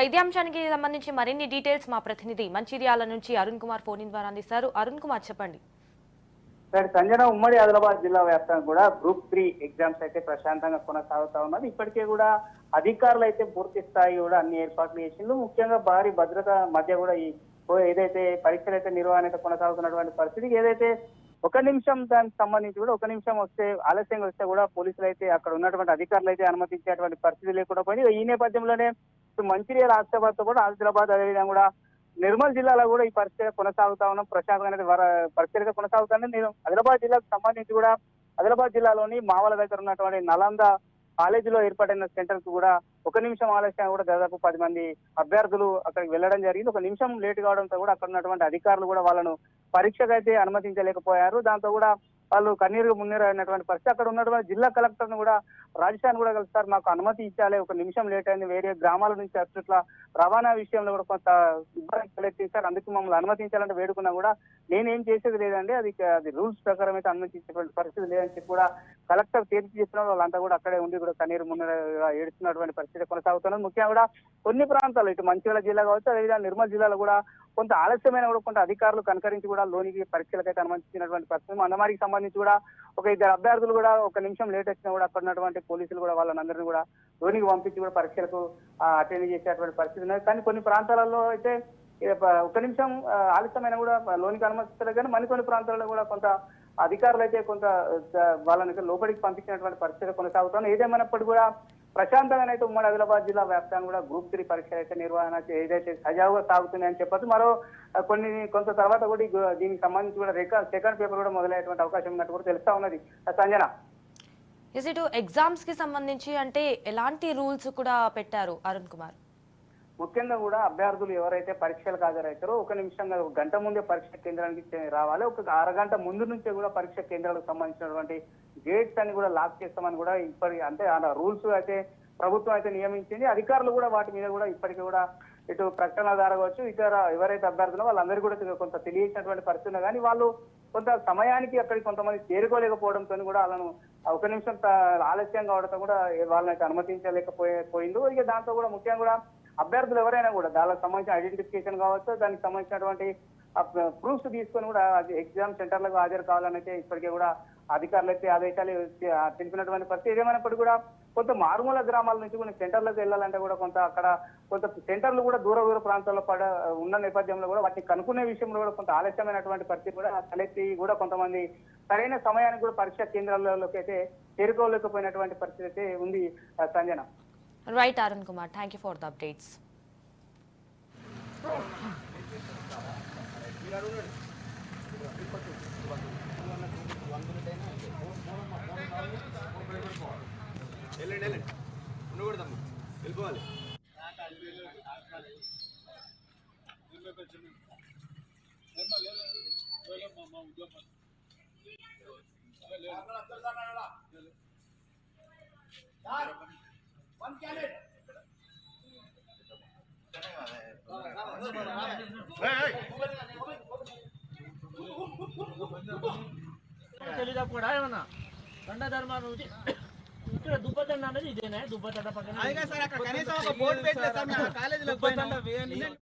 ఇదే అంశానికి సంబంధించి మరిన్ని డీటెయిల్స్ మా ప్రతినిధి మంచిర్యాల నుంచి అరుణ్ కుమార్ ఫోన్ ఇన్ ద్వారా అందిస్తారు. అరుణ్ కుమార్ చెప్పండి. సంజన ఉమ్మడి ఆదిలాబాద్ జిల్లా వ్యాప్తంగా కూడా గ్రూప్ 3 ఎగ్జామ్స్ అయితే ప్రశాంతంగా కొనసాగుతా ఉన్నది. ఇప్పటికే కూడా అధికారులు అయితే పూర్తి స్థాయి కూడా అన్ని ఏర్పాట్లు చేసిండ్రు. ముఖ్యంగా భారీ భద్రత మధ్య కూడా ఈ ఏదైతే పరీక్షలు అయితే నిర్వహణ అయితే కొనసాగుతున్నటువంటి పరిస్థితి, ఏదైతే ఒక నిమిషం దానికి సంబంధించి కూడా ఒక నిమిషం వస్తే ఆలస్యంగా వస్తే కూడా పోలీసులు అయితే అక్కడ ఉన్నటువంటి అధికారులు అయితే అనుమతించేటువంటి పరిస్థితి లేకుండా పోయింది. ఈ నేపథ్యంలోనే మంచిర్యాల ఆసిఫాబాద్ తో కూడా ఆదిలాబాద్ అదేవిధంగా కూడా నిర్మల్ జిల్లాలో కూడా ఈ పరిస్థితి కొనసాగుతా ఉన్నాం. ప్రశాంతమైన పరిస్థితిగా కొనసాగుతానే నేను ఆదిలాబాద్ జిల్లాకు సంబంధించి కూడా ఆదిలాబాద్ జిల్లాలోని మావల దగ్గర ఉన్నటువంటి నలంద కాలేజీలో ఏర్పాటైన సెంటర్ కు కూడా ఒక నిమిషం ఆలస్యంగా కూడా దాదాపు 10 మంది అభ్యర్థులు అక్కడికి వెళ్లడం జరిగింది. ఒక నిమిషం లేట్ కావడంతో కూడా అక్కడ ఉన్నటువంటి అధికారులు కూడా వాళ్ళను పరీక్షకైతే అనుమతించలేకపోయారు. దాంతో కూడా వాళ్ళు కన్నీరు మున్నీరు అయినటువంటి పరిస్థితి. అక్కడ ఉన్నటువంటి జిల్లా కలెక్టర్ ను కూడా రాజస్థాన్ కూడా కలుస్తారు, మాకు అనుమతి ఇచ్చాలి, ఒక నిమిషం లేట్ అయింది, వేరే గ్రామాల నుంచి అట్లా రవాణా విషయంలో కూడా కొంత ఇబ్బంది తలెత్తిస్తారు, అందుకు మమ్మల్ని అనుమతించాలంటే వేడుకున్నా కూడా నేనేం చేసేది లేదండి, అది రూల్స్ ప్రకారం అయితే అనుమతించేటువంటి పరిస్థితి లేదని చెప్పి కూడా కలెక్టర్ తీర్చి చెప్పిన వాళ్ళంతా కూడా అక్కడే ఉండి కూడా కన్నీరు మున్నీరుగా ఏడుస్తున్నటువంటి పరిస్థితి కొనసాగుతున్నది. ముఖ్యంగా కూడా కొన్ని ప్రాంతాలు ఇటు మంచిర్యాల జిల్లా కావచ్చు, అదేవిధంగా నిర్మల్ జిల్లాలో కూడా కొంత ఆలస్యమైన కూడా కొంత అధికారులు కనకరించి కూడా లోనికి పరీక్షలకైతే అనుమతించినటువంటి పరిస్థితి. మందమారికి సంబంధించి కూడా ఒక 2 అభ్యర్థులు కూడా ఒక నిమిషం లేట్ వచ్చినా కూడా అక్కడ ఉన్నటువంటి పోలీసులు కూడా వాళ్ళందరినీ కూడా లోనికి పంపించి కూడా పరీక్షలకు అటెండ్ చేసేటువంటి పరిస్థితి ఉన్నది. కానీ కొన్ని ప్రాంతాలలో అయితే ఒక నిమిషం ఆలస్యమైన కూడా లోనికి అనుమతిస్తారు. కానీ మరికొన్ని ప్రాంతాలలో కూడా కొంత అధికారులు అయితే కొంత వాళ్ళని లోపలికి పంపించినటువంటి పరిస్థితి కొనసాగుతుంది. ఏదేమైనప్పటికీ కూడా ప్రశాంతంగానైతే ఉమ్మడి ఆదిలాబాద్ జిల్లా వ్యాప్తంగా కూడా గ్రూప్ 3 పరీక్షలు అయితే నిర్వహణ ఏదైతే సజావుగా సాగుతున్నాయని చెప్పొచ్చు. మరో కొంత తర్వాత కూడా దీనికి సంబంధించి కూడా సెకండ్ పేపర్ కూడా మొదలయ్యేటువంటి అవకాశం ఉన్నట్టు కూడా తెలుస్తా ఉన్నది. సంజన, ఇటు ఎగ్జామ్స్ కి సంబంధించి అంటే ఎలాంటి రూల్స్ కూడా పెట్టారు అరుణ్ కుమార్? ముఖ్యంగా కూడా అభ్యర్థులు ఎవరైతే పరీక్షలకు హాజరవుతారో ఒక నిమిషంగా ఒక గంట ముందే పరీక్ష కేంద్రానికి రావాలి. ఒక అరగంట ముందు నుంచే కూడా పరీక్ష కేంద్రాలకు సంబంధించినటువంటి గేట్స్ అన్ని కూడా లాక్ చేస్తామని కూడా అంటే ఆ రూల్స్ అయితే ప్రభుత్వం అయితే నియమించింది. అధికారులు కూడా వాటి మీద కూడా ఇప్పటికీ కూడా ఇటు ప్రకటన ద్వారా కావచ్చు, ఇతర ఎవరైతే అభ్యర్థులో వాళ్ళందరూ కూడా కొంత తెలియచినటువంటి పరిస్థితి, కానీ వాళ్ళు కొంత సమయానికి అక్కడికి కొంతమంది చేరుకోలేకపోవడంతో కూడా వాళ్ళను ఒక నిమిషం ఆలస్యం కావడంతో కూడా వాళ్ళని అయితే అనుమతించలేకపోయింది. ఇక దాంతో కూడా ముఖ్యంగా కూడా అభ్యర్థులు ఎవరైనా కూడా దానికి సంబంధించిన ఐడెంటిఫికేషన్ కావచ్చు, దానికి సంబంధించినటువంటి ప్రూఫ్స్ తీసుకొని కూడా ఎగ్జామ్ సెంటర్లకు హాజరు కావాలని అయితే ఇప్పటికే కూడా అధికారులు అయితే ఆదేశాలు తెలిపినటువంటి పరిస్థితి. ఏమైనప్పటికీ కూడా కొంత మారుమూల గ్రామాల నుంచి కొన్ని సెంటర్లకు వెళ్ళాలంటే కూడా కొంత సెంటర్లు కూడా దూర ప్రాంతాల్లో ఉన్న నేపథ్యంలో కూడా వాటిని కనుక్కునే విషయంలో కూడా కొంత ఆలస్యమైనటువంటి పరిస్థితి కూడా తలెత్తి కూడా కొంతమంది సరైన సమయానికి కూడా పరీక్షా కేంద్రాలలోకి అయితే చేరుకోలేకపోయినటువంటి పరిస్థితి అయితే ఉంది. Sanjana. Right, Arun Kumar. Thank you for the updates. One candidate. తెలియకపోవడా ఏమన్నా దండ ధర్మాన్ని ఇక్కడ దుబ్బతండ అన్నది ఇదేనా దుబ్బతండ పక్కన